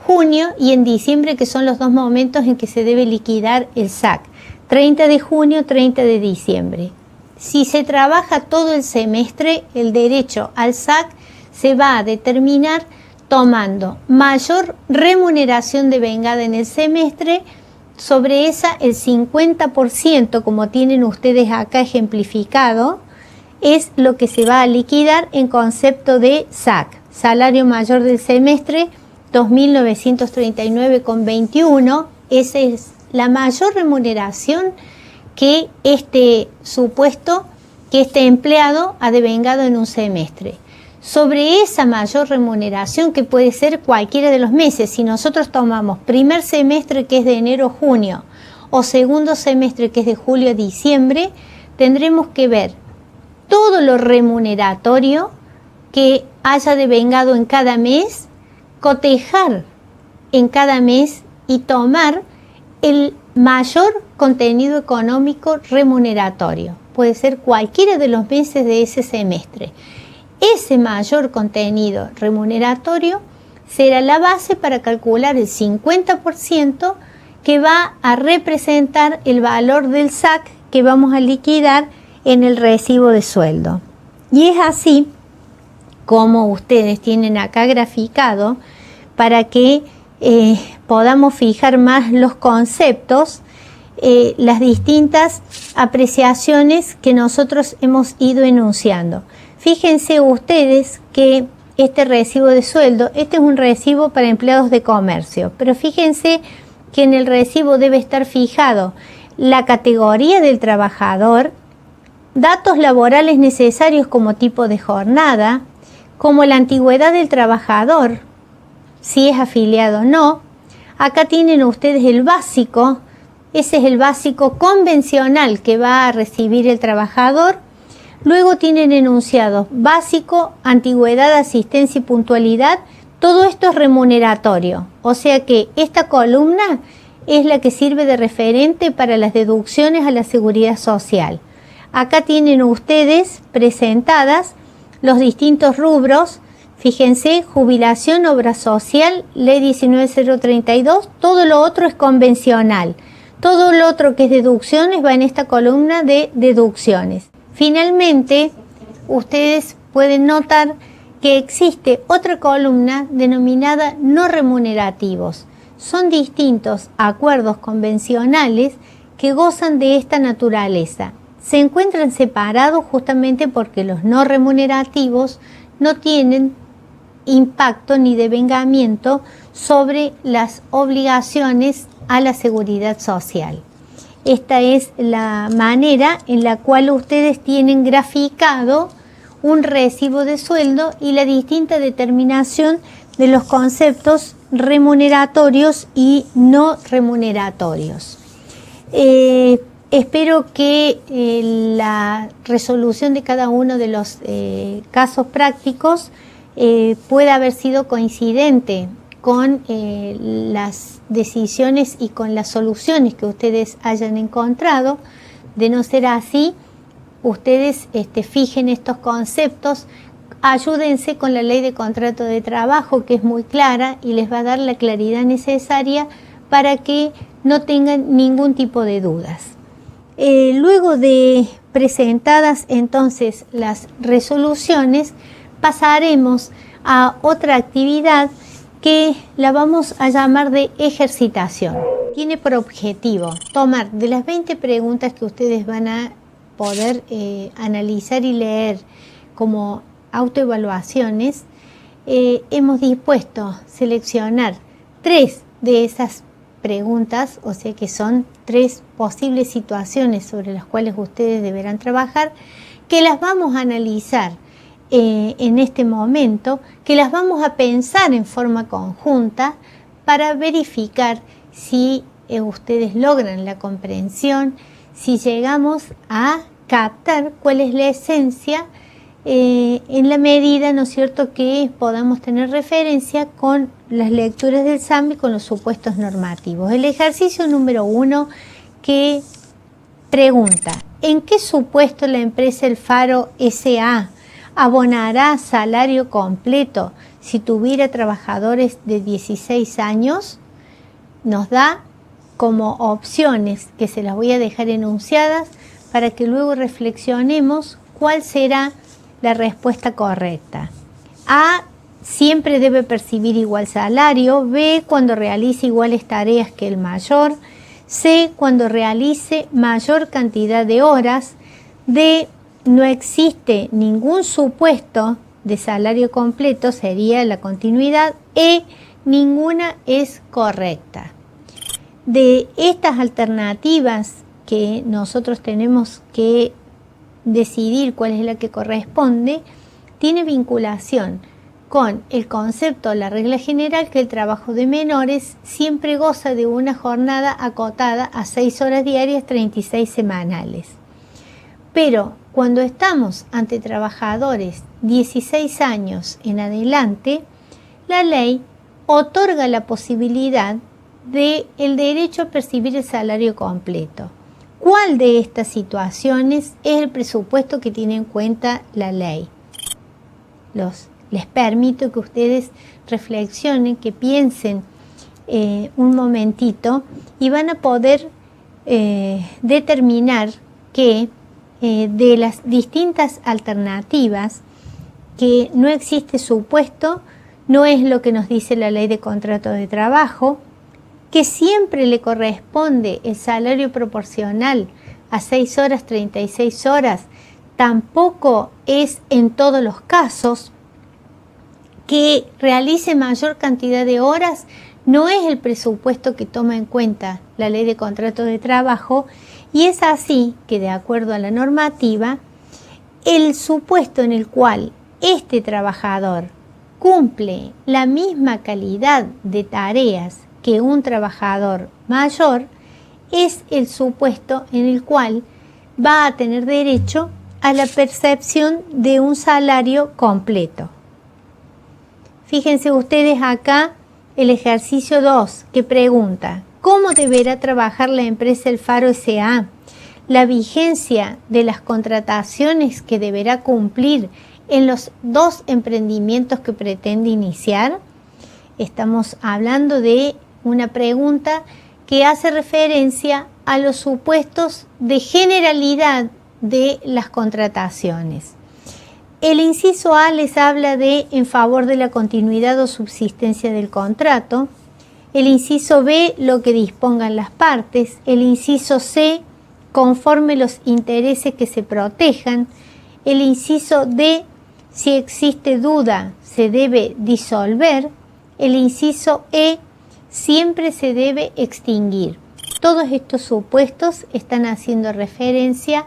junio y en diciembre, que son los dos momentos en que se debe liquidar el SAC, 30 de junio, 30 de diciembre. Si se trabaja todo el semestre, el derecho al SAC se va a determinar tomando mayor remuneración devengada en el semestre. Sobre esa, el 50%, como tienen ustedes acá ejemplificado, es lo que se va a liquidar en concepto de SAC, salario mayor del semestre, 2.939,21. Esa es la mayor remuneración que este empleado ha devengado en un semestre. Sobre esa mayor remuneración, que puede ser cualquiera de los meses, si nosotros tomamos primer semestre, que es de enero a junio, o segundo semestre, que es de julio a diciembre, tendremos que ver todo lo remuneratorio que haya devengado en cada mes, cotejar en cada mes y tomar el mayor contenido económico remuneratorio. Puede ser cualquiera de los meses de ese semestre. Ese mayor contenido remuneratorio será la base para calcular el 50% que va a representar el valor del SAC que vamos a liquidar en el recibo de sueldo. Y es así como ustedes tienen acá graficado, para que podamos fijar más los conceptos, las distintas apreciaciones que nosotros hemos ido enunciando. Fíjense ustedes que este recibo de sueldo, este es un recibo para empleados de comercio, pero fíjense que en el recibo debe estar fijado la categoría del trabajador, datos laborales necesarios como tipo de jornada, como la antigüedad del trabajador, si es afiliado o no. Acá tienen ustedes el básico, ese es el básico convencional que va a recibir el trabajador. Luego tienen enunciados básico, antigüedad, asistencia y puntualidad. Todo esto es remuneratorio, o sea que esta columna es la que sirve de referente para las deducciones a la seguridad social. Acá tienen ustedes presentadas los distintos rubros. Fíjense, jubilación, obra social, ley 19032, todo lo otro es convencional. Todo lo otro que es deducciones va en esta columna de deducciones. Finalmente, ustedes pueden notar que existe otra columna denominada no remunerativos. Son distintos acuerdos convencionales que gozan de esta naturaleza. Se encuentran separados justamente porque los no remunerativos no tienen impacto ni devengamiento sobre las obligaciones a la seguridad social. Esta es la manera en la cual ustedes tienen graficado un recibo de sueldo y la distinta determinación de los conceptos remuneratorios y no remuneratorios. Espero que la resolución de cada uno de los casos prácticos pueda haber sido coincidente con las decisiones y con las soluciones que ustedes hayan encontrado. De no ser así, ustedes fijen estos conceptos, ayúdense con la ley de contrato de trabajo, que es muy clara y les va a dar la claridad necesaria para que no tengan ningún tipo de dudas. Luego de presentadas entonces las resoluciones, pasaremos a otra actividad que la vamos a llamar de ejercitación. Tiene por objetivo tomar de las 20 preguntas que ustedes van a poder analizar y leer como autoevaluaciones, hemos dispuesto seleccionar 3 de esas preguntas, o sea que son 3 posibles situaciones sobre las cuales ustedes deberán trabajar, que las vamos a analizar en este momento, que las vamos a pensar en forma conjunta para verificar si ustedes logran la comprensión, si llegamos a captar cuál es la esencia en la medida, ¿no es cierto?, que podamos tener referencia con las lecturas del SAM y con los supuestos normativos. El ejercicio número 1 que pregunta: ¿en qué supuesto la empresa El Faro S.A. abonará salario completo si tuviera trabajadores de 16 años? Nos da como opciones, que se las voy a dejar enunciadas para que luego reflexionemos cuál será la respuesta correcta. A, siempre debe percibir igual salario. B, cuando realice iguales tareas que el mayor. C, cuando realice mayor cantidad de horas. D, no existe ningún supuesto de salario completo, sería la continuidad. E, ninguna es correcta. De estas alternativas que nosotros tenemos que decidir cuál es la que corresponde, tiene vinculación con el concepto, la regla general, que el trabajo de menores siempre goza de una jornada acotada a 6 horas diarias, 36 semanales. Pero cuando estamos ante trabajadores 16 años en adelante, la ley otorga la posibilidad del derecho a percibir el salario completo. ¿Cuál de estas situaciones es el presupuesto que tiene en cuenta la ley? Les permito que ustedes reflexionen, que piensen un momentito y van a poder determinar que de las distintas alternativas, que no existe supuesto, no es lo que nos dice la ley de contrato de trabajo, que siempre le corresponde el salario proporcional a 6 horas, 36 horas, tampoco es en todos los casos, que realice mayor cantidad de horas, no es el presupuesto que toma en cuenta la ley de contrato de trabajo, y es así que, de acuerdo a la normativa, el supuesto en el cual este trabajador cumple la misma calidad de tareas que un trabajador mayor es el supuesto en el cual va a tener derecho a la percepción de un salario completo. Fíjense ustedes acá el ejercicio 2 que pregunta: ¿cómo deberá trabajar la empresa El Faro S.A.? La vigencia de las contrataciones que deberá cumplir en los 2 emprendimientos que pretende iniciar. Estamos hablando de una pregunta que hace referencia a los supuestos de generalidad de las contrataciones. El inciso A les habla de en favor de la continuidad o subsistencia del contrato. El inciso B, lo que dispongan las partes. El inciso C, conforme los intereses que se protejan. El inciso D, si existe duda, se debe disolver. El inciso E, siempre se debe extinguir. Todos estos supuestos están haciendo referencia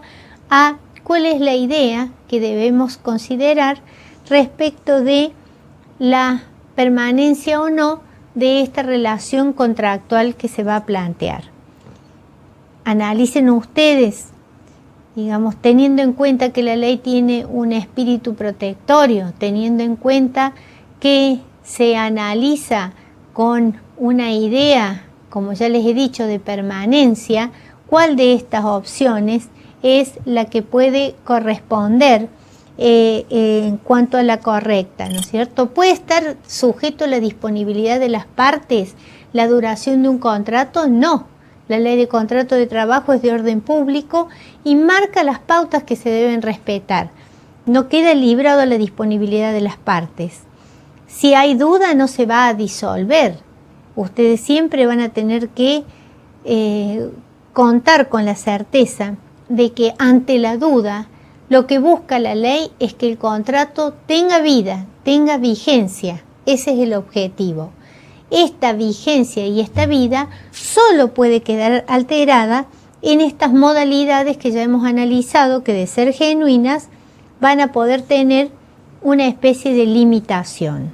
a cuál es la idea que debemos considerar respecto de la permanencia o no de esta relación contractual que se va a plantear. Analicen ustedes, digamos, teniendo en cuenta que la ley tiene un espíritu protectorio, teniendo en cuenta que se analiza con una idea, como ya les he dicho, de permanencia, cuál de estas opciones es la que puede corresponder en cuanto a la correcta, ¿no es cierto? ¿Puede estar sujeto a la disponibilidad de las partes la duración de un contrato? No. La ley de contrato de trabajo es de orden público y marca las pautas que se deben respetar. No queda librado a la disponibilidad de las partes. Si hay duda, no se va a disolver. Ustedes siempre van a tener que contar con la certeza de que ante la duda, lo que busca la ley es que el contrato tenga vida, tenga vigencia. Ese es el objetivo. Esta vigencia y esta vida solo puede quedar alterada en estas modalidades que ya hemos analizado, que de ser genuinas van a poder tener una especie de limitación.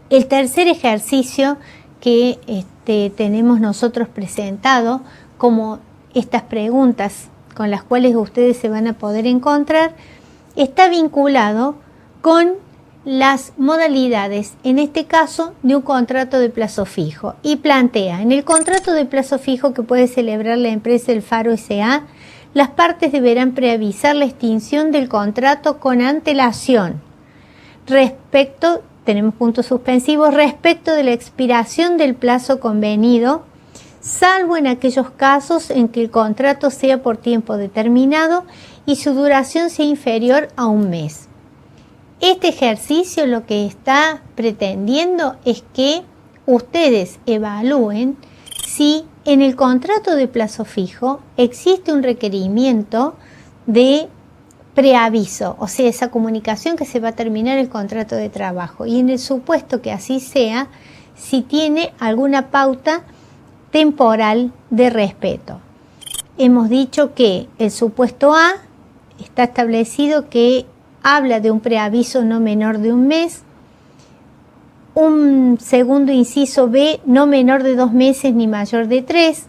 El tercer ejercicio que tenemos nosotros presentado como estas preguntas con las cuales ustedes se van a poder encontrar, está vinculado con las modalidades, en este caso, de un contrato de plazo fijo. Y plantea, en el contrato de plazo fijo que puede celebrar la empresa El Faro S.A., las partes deberán preavisar la extinción del contrato con antelación. Tenemos puntos suspensivos, respecto de la expiración del plazo convenido, salvo en aquellos casos en que el contrato sea por tiempo determinado y su duración sea inferior a un mes. Este ejercicio lo que está pretendiendo es que ustedes evalúen si en el contrato de plazo fijo existe un requerimiento de preaviso, o sea, esa comunicación que se va a terminar el contrato de trabajo, y en el supuesto que así sea, si tiene alguna pauta temporal de respeto. Hemos dicho que el supuesto A está establecido que habla de un preaviso no menor de un mes, un segundo inciso B no menor de 2 meses ni mayor de 3,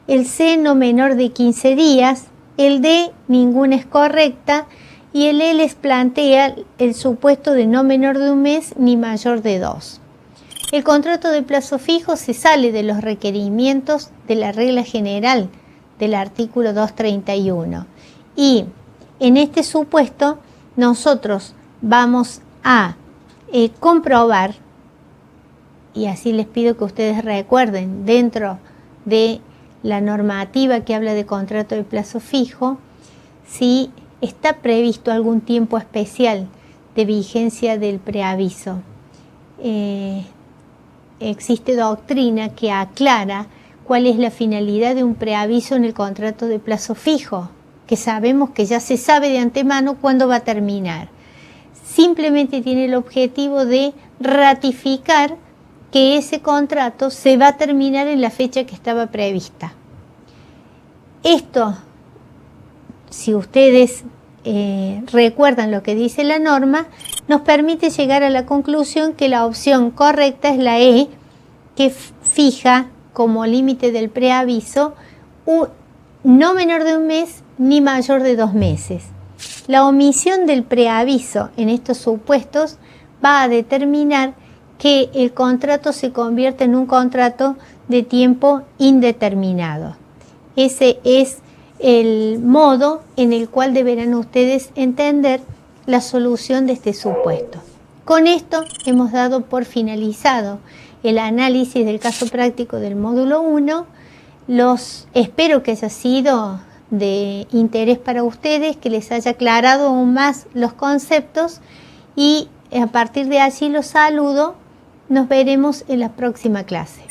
el C no menor de 15 días, el D ninguna es correcta y el E les plantea el supuesto de no menor de un mes ni mayor de 2. El contrato de plazo fijo se sale de los requerimientos de la regla general del artículo 231 y en este supuesto nosotros vamos a comprobar, y así les pido que ustedes recuerden dentro de la normativa que habla de contrato de plazo fijo, si está previsto algún tiempo especial de vigencia del preaviso. Existe doctrina que aclara cuál es la finalidad de un preaviso en el contrato de plazo fijo, que sabemos que ya se sabe de antemano cuándo va a terminar. Simplemente tiene el objetivo de ratificar que ese contrato se va a terminar en la fecha que estaba prevista. Esto, si ustedes recuerdan lo que dice la norma, nos permite llegar a la conclusión que la opción correcta es la E, que fija como límite del preaviso no menor de un mes ni mayor de 2 meses. La omisión del preaviso en estos supuestos va a determinar que el contrato se convierte en un contrato de tiempo indeterminado. Ese es el modo en el cual deberán ustedes entender la solución de este supuesto. Con esto hemos dado por finalizado el análisis del caso práctico del módulo 1. Espero que haya sido de interés para ustedes, que les haya aclarado aún más los conceptos y a partir de allí los saludo. Nos veremos en la próxima clase.